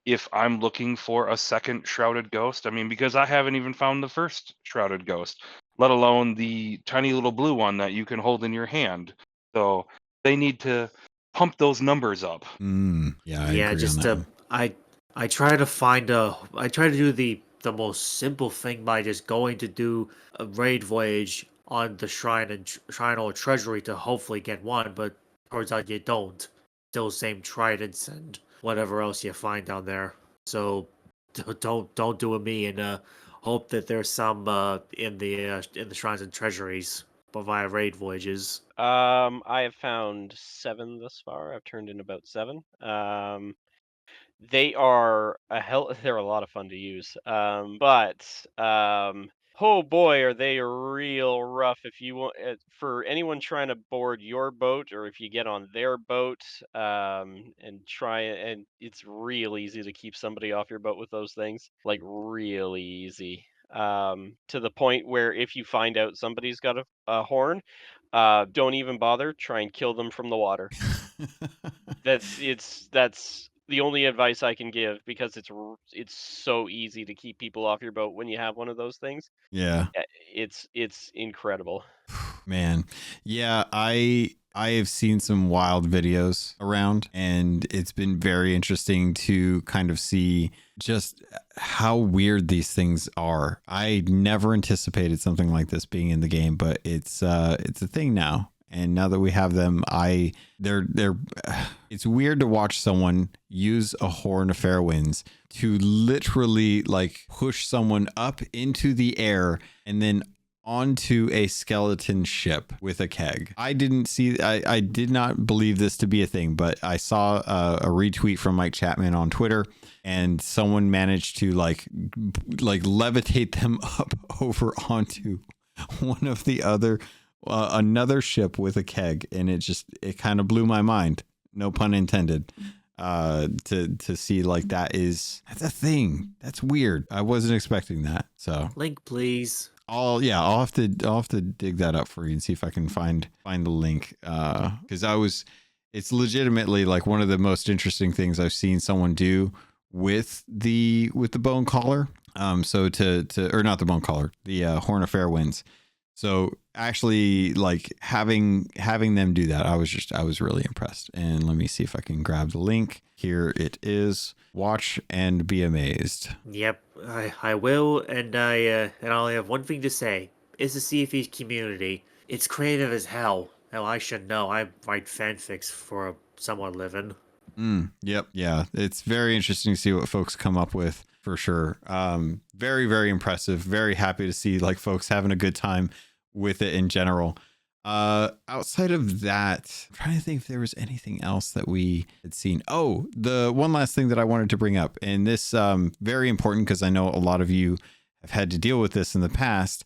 if I'm looking for a second shrouded ghost. I mean, because I haven't even found the first shrouded ghost, let alone the tiny little blue one that you can hold in your hand. So they need to pump those numbers up. Yeah, I agree on that one. I try to find I try to do the most simple thing by just going to do a raid voyage on the shrine or treasury to hopefully get one, but turns out you don't. Still same tridents and whatever else you find down there. So don't do a me and hope that there's some in the shrines and treasuries via raid voyages. I have found 7 thus far. I've turned in about 7. They are they're a lot of fun to use. But oh boy, are they real rough if you want for anyone trying to board your boat or if you get on their boat and it's real easy to keep somebody off your boat with those things. Like really easy. To the point where if you find out somebody's got a horn, don't even bother. Try and kill them from the water. That's the only advice I can give because it's so easy to keep people off your boat when you have one of those things. Yeah. It's incredible. Man. Yeah, I have seen some wild videos around, and it's been very interesting to kind of see just how weird these things are. I never anticipated something like this being in the game, but it's a thing now. And now that we have them, it's weird to watch someone use a Horn of Fair Winds to literally like push someone up into the air and then onto a skeleton ship with a keg. I did not believe this to be a thing, but I saw a retweet from Mike Chapman on Twitter, and someone managed to like levitate them up over onto one of the other another ship with a keg, and it kind of blew my mind, no pun intended, to see like that's a thing. That's weird. I wasn't expecting that. So link, please. I'll have to dig that up for you and see if I can find the link, because it's legitimately like one of the most interesting things I've seen someone do with the bone collar. So or not the bone collar, the Horn of Fair Winds. So actually, like having them do that, I was really impressed. And let me see if I can grab the link. Here it is. Watch and be amazed. Yep, I will, and I only have one thing to say. It's the Sea of Thieves community. It's creative as hell. Hell, I should know. I write fanfics for a somewhat living. Yep. Yeah. It's very interesting to see what folks come up with for sure. Very, very impressive. Very happy to see like folks having a good time with it in general. Outside of that, I'm trying to think if there was anything else that we had seen. Oh, the one last thing that I wanted to bring up, and this very important because I know a lot of you have had to deal with this in the past.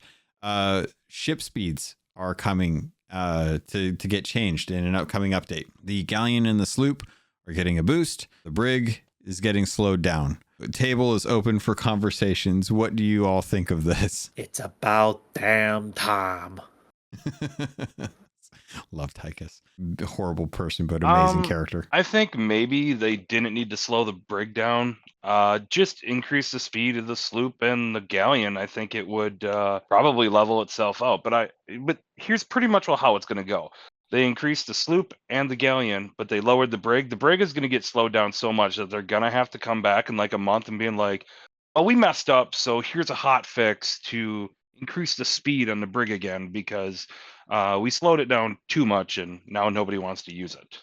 Ship speeds are coming to get changed in an upcoming update. The galleon and the sloop are getting a boost. The brig is getting slowed down. The table is open for conversations. What do you all think of this? It's about damn time. Love Tychus. Horrible person, but amazing character. I think maybe they didn't need to slow the brig down. Just increase the speed of the sloop and the galleon. I think it would probably level itself out. But here's pretty much how it's going to go. They increased the sloop and the galleon, but they lowered the brig. The brig is going to get slowed down so much that they're going to have to come back in like a month and being like, oh, we messed up. So here's a hot fix to increase the speed on the brig again because we slowed it down too much and now nobody wants to use it.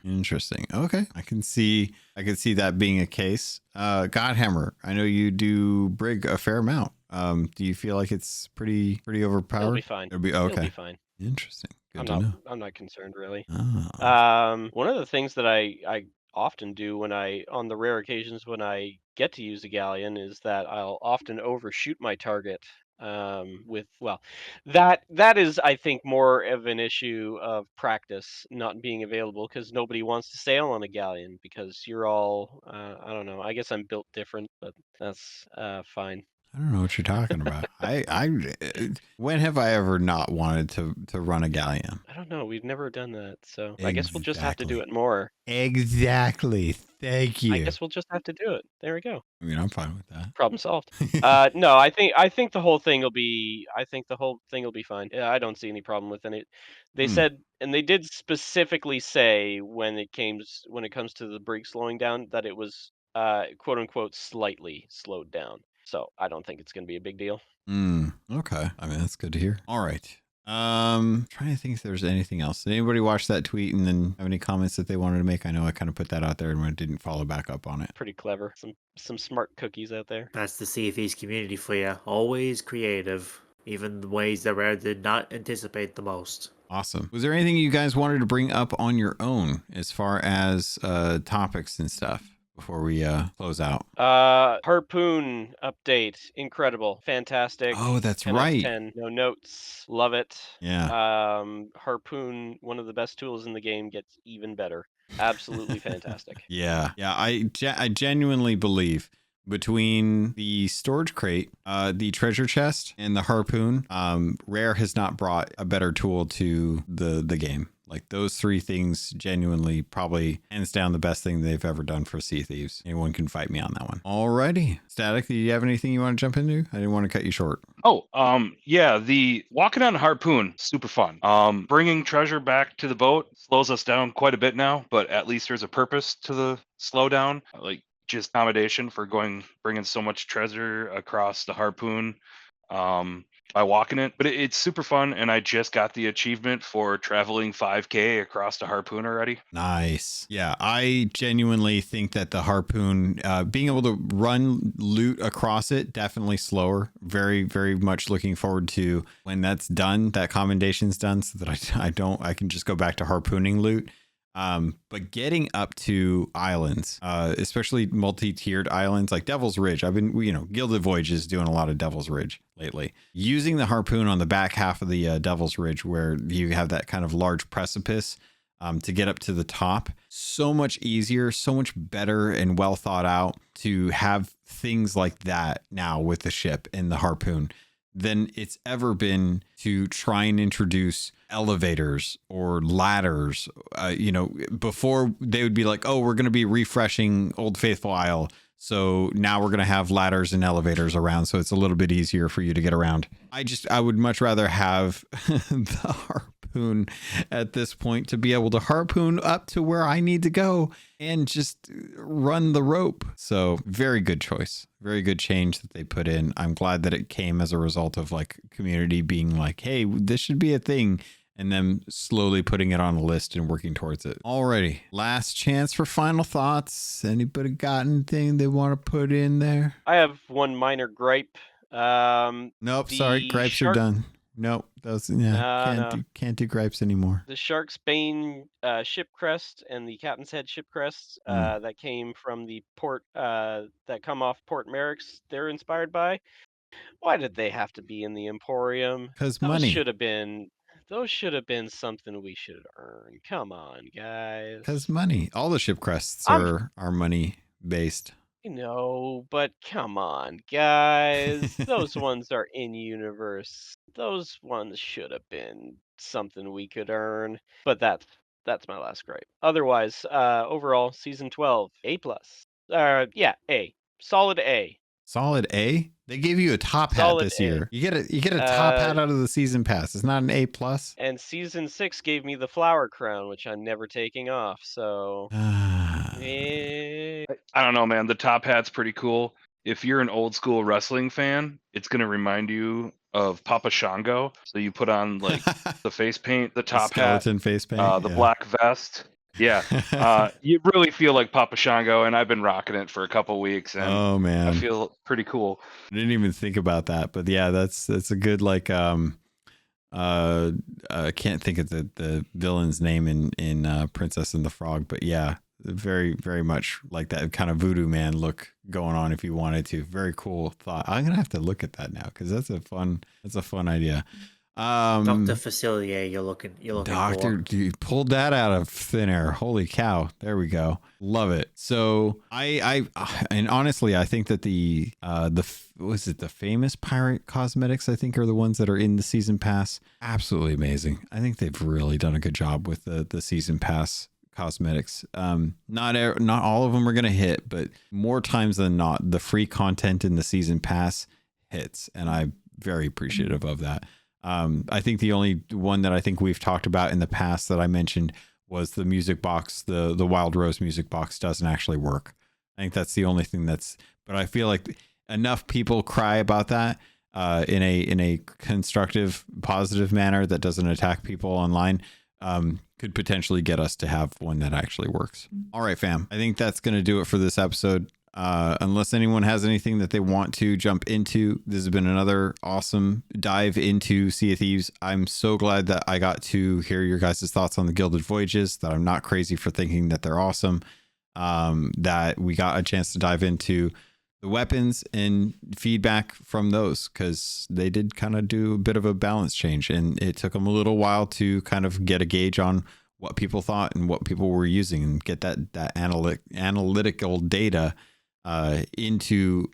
Interesting. Okay. I can see that being a case. Godhammer, I know you do brig a fair amount. Do you feel like it's pretty overpowered? It'll be fine. It'll be fine. Interesting. Good to know. I'm not concerned really. Oh. One of the things that I often do on the rare occasions when I get to use a galleon is that I'll often overshoot my target. That is, I think, more of an issue of practice not being available because nobody wants to sail on a galleon because you're all, I don't know. I guess I'm built different, but that's fine. I don't know what you're talking about. When have I ever not wanted to run a galleon? I don't know. We've never done that, so I guess we'll just have to do Exactly. it more. Exactly. Thank you. I guess we'll just have to do it. There we go. I mean, I'm fine with that. Problem solved. No, I think the whole thing will be. I think the whole thing will be fine. Yeah, I don't see any problem with it. They said, and they did specifically say when it comes to the brig slowing down that it was quote unquote slightly slowed down. So I don't think it's going to be a big deal. Okay. I mean, that's good to hear. All right. Trying to think if there's anything else. Did anybody watch that tweet and then have any comments that they wanted to make? I know I kind of put that out there and didn't follow back up on it. Pretty clever. Some smart cookies out there. That's the Sea of Thieves community for you. Always creative, even the ways that Rare did not anticipate the most. Awesome. Was there anything you guys wanted to bring up on your own as far as topics and stuff before we close out? Harpoon update. Incredible. Fantastic. Oh, that's 10 out of right. 10. No notes. Love it. Yeah. Harpoon, one of the best tools in the game, gets even better. Absolutely fantastic. Yeah. I genuinely believe between the storage crate, the treasure chest, and the harpoon, Rare has not brought a better tool to the game. Like those three things, genuinely, probably hands down the best thing they've ever done for Sea of Thieves. Anyone can fight me on that one. Alrighty, Static, do you have anything you want to jump into? I didn't want to cut you short. Oh, yeah, the walking on harpoon, super fun. Bringing treasure back to the boat slows us down quite a bit now, but at least there's a purpose to the slowdown. Like just accommodation for bringing so much treasure across the harpoon. By walking it, but it's super fun, and I just got the achievement for traveling 5K across the harpoon already. Nice. Yeah, I genuinely think that the harpoon, being able to run loot across it, definitely slower. Very, very much looking forward to when that's done, that commendation's done, so that I can just go back to harpooning loot. But getting up to islands, especially multi-tiered islands like Devil's Ridge, I've been, Gilded Voyages doing a lot of Devil's Ridge lately. Using the harpoon on the back half of the Devil's Ridge, where you have that kind of large precipice, to get up to the top, so much easier, so much better and well thought out to have things like that now with the ship and the harpoon than it's ever been to try and introduce elevators or ladders. Before they would be like, oh, we're going to be refreshing Old Faithful Isle, So now we're going to have ladders and elevators around, so it's a little bit easier for you to get around. I would much rather have the harpoon at this point to be able to harpoon up to where I need to go and just run the rope. So very good choice. Very good change that they put in. I'm glad that it came as a result of like community being like, hey, this should be a thing. And then slowly putting it on a list and working towards it. Alrighty, last chance for final thoughts. Anybody got anything they want to put in there? I have one minor gripe. Nope, sorry, gripes are done. Nope, those can't do gripes anymore. The Shark's Bane ship crest and the Captain's Head ship crests that came from the port that come off Port Merrick's, they're inspired by. Why did they have to be in the Emporium? Because money. Those should have been something we should earn. Come on, guys. Because money. All the ship crests are money based. I know, but come on, guys. Those ones are in universe. Those ones should have been something we could earn. But that's my last gripe. Otherwise, overall, season 12, A plus. Yeah, A. Solid A. Solid A? They gave you a top hat Solid this A. year. You get a top hat out of the season pass. It's not an A plus. And season 6 gave me the flower crown, which I'm never taking off. So I don't know, man. The top hat's pretty cool. If you're an old school wrestling fan, it's gonna remind you of Papa Shango. So you put on like the face paint, the top skeleton hat, face paint, the black vest. Yeah, you really feel like Papa Shango, and I've been rocking it for a couple weeks, and oh man, I feel pretty cool. I didn't even think about that, but yeah, that's a good like I can't think of the villain's name in Princess and the Frog, but yeah, very very much like that kind of voodoo man look going on if you wanted to. Very cool thought. I'm gonna have to look at that now because that's a fun idea. Dr. Facilier, you're looking Doctor, for. you pulled that out of thin air. Holy cow. There we go. Love it. So and honestly, I think that the famous pirate cosmetics, I think, are the ones that are in the season pass. Absolutely amazing. I think they've really done a good job with the season pass cosmetics. Not all of them are going to hit, but more times than not, the free content in the season pass hits. And I'm very appreciative of that. I think the only one that I think we've talked about in the past that I mentioned was the music box. The Wild Rose music box doesn't actually work. I think that's the only thing but I feel like enough people cry about that in a constructive, positive manner that doesn't attack people online could potentially get us to have one that actually works. All right, fam. I think that's going to do it for this episode. Unless anyone has anything that they want to jump into, this has been another awesome dive into Sea of Thieves. I'm so glad that I got to hear your guys' thoughts on the Gilded Voyages, that I'm not crazy for thinking that they're awesome, that we got a chance to dive into the weapons and feedback from those, because they did kind of do a bit of a balance change, and it took them a little while to kind of get a gauge on what people thought and what people were using and get that analytical data into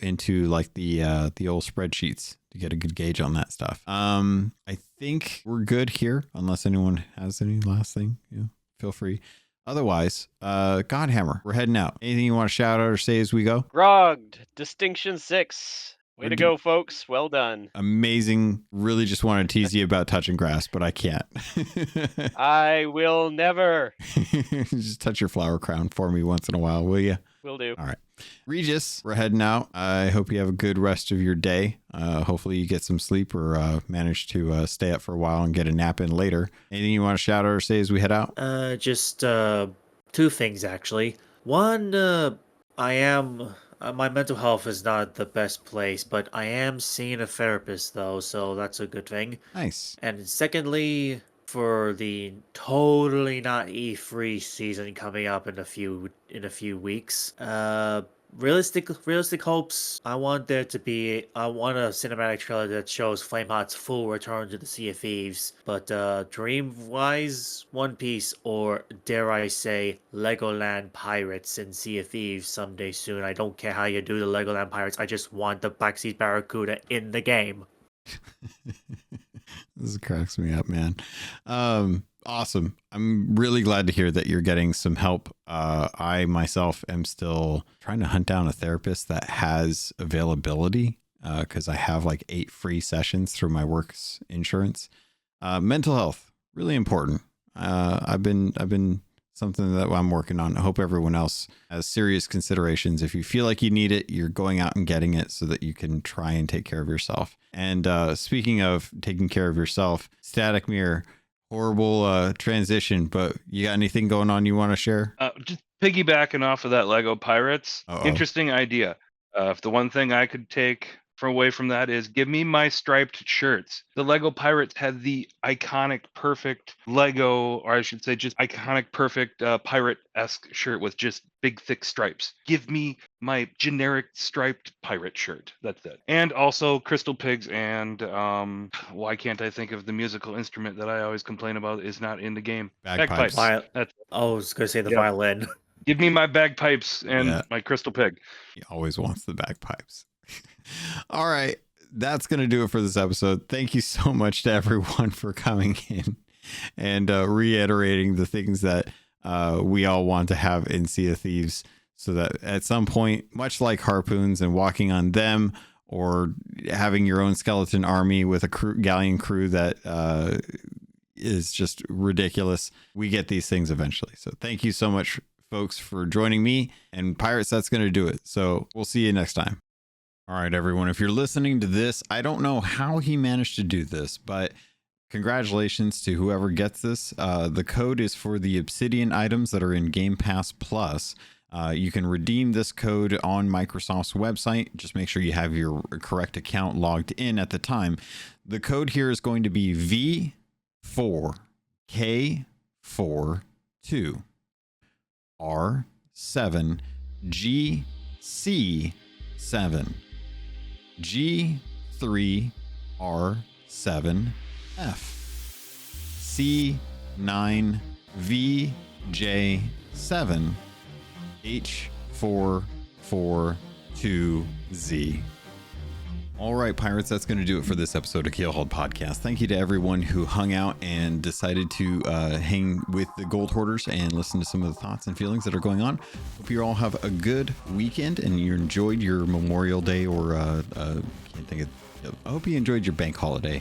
like the old spreadsheets to get a good gauge on that stuff. I think we're good here, unless anyone has any last thing. Feel free. Otherwise, Godhammer, we're heading out. Anything you want to shout out or say as we go? Grogged, Distinction 6. Way to go, folks. Well done. Amazing. Really just want to tease you about touching grass, but I can't. I will never. Just touch your flower crown for me once in a while, will you? Will do. All right. Regis, we're heading out. I hope you have a good rest of your day. Hopefully you get some sleep or manage to stay up for a while and get a nap in later. Anything you want to shout out or say as we head out? Just two things, actually. One, I am... my mental health is not the best place, but I am seeing a therapist, though, so that's a good thing. Nice. And secondly, for the totally not E3 season coming up in a few weeks, realistic hopes. I want a cinematic trailer that shows Flameheart's full return to the Sea of Thieves. But dream-wise, One Piece, or dare I say, Legoland Pirates in Sea of Thieves someday soon. I don't care how you do the Legoland Pirates. I just want the Backseat Barracuda in the game. This cracks me up, man. Awesome. I'm really glad to hear that you're getting some help. I myself am still trying to hunt down a therapist that has availability because I have like 8 free sessions through my work's insurance. Mental health, really important. I've been something that I'm working on. I hope everyone else has serious considerations. If you feel like you need it, you're going out and getting it so that you can try and take care of yourself. And speaking of taking care of yourself, Static Mirror, horrible transition, but you got anything going on you want to share? Just piggybacking off of that Lego Pirates, Uh-oh. interesting idea. If the one thing I could take away from that is give me my striped shirts. The Lego Pirates had the iconic, perfect Lego, or I should say just iconic, perfect pirate-esque shirt with just big, thick stripes. Give me my generic striped pirate shirt. That's it. And also Crystal Pigs and why can't I think of the musical instrument that I always complain about is not in the game? Bagpipes. That's I was going to say the Yep. violin. Give me my bagpipes and Yeah. my Crystal Pig. He always wants the bagpipes. All right. That's going to do it for this episode. Thank you so much to everyone for coming in and reiterating the things that we all want to have in Sea of Thieves so that at some point, much like harpoons and walking on them or having your own skeleton army with a galleon crew that is just ridiculous, we get these things eventually. So thank you so much, folks, for joining me. And Pirates, that's going to do it. So we'll see you next time. All right, everyone, if you're listening to this, I don't know how he managed to do this, but congratulations to whoever gets this. The code is for the Obsidian items that are in Game Pass Plus. You can redeem this code on Microsoft's website. Just make sure you have your correct account logged in at the time. The code here is going to be V4K42 R7 GC7 G3 R7 F C9 VJ7 H442Z. All right, Pirates, that's going to do it for this episode of Keelhauled Podcast. Thank you to everyone who hung out and decided to hang with the Gold Hoarders and listen to some of the thoughts and feelings that are going on. Hope you all have a good weekend and you enjoyed your Memorial Day or can't think of. I hope you enjoyed your bank holiday,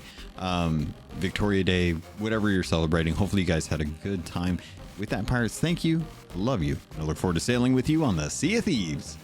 Victoria Day, whatever you're celebrating. Hopefully you guys had a good time. With that, Pirates, thank you. Love you. I look forward to sailing with you on the Sea of Thieves.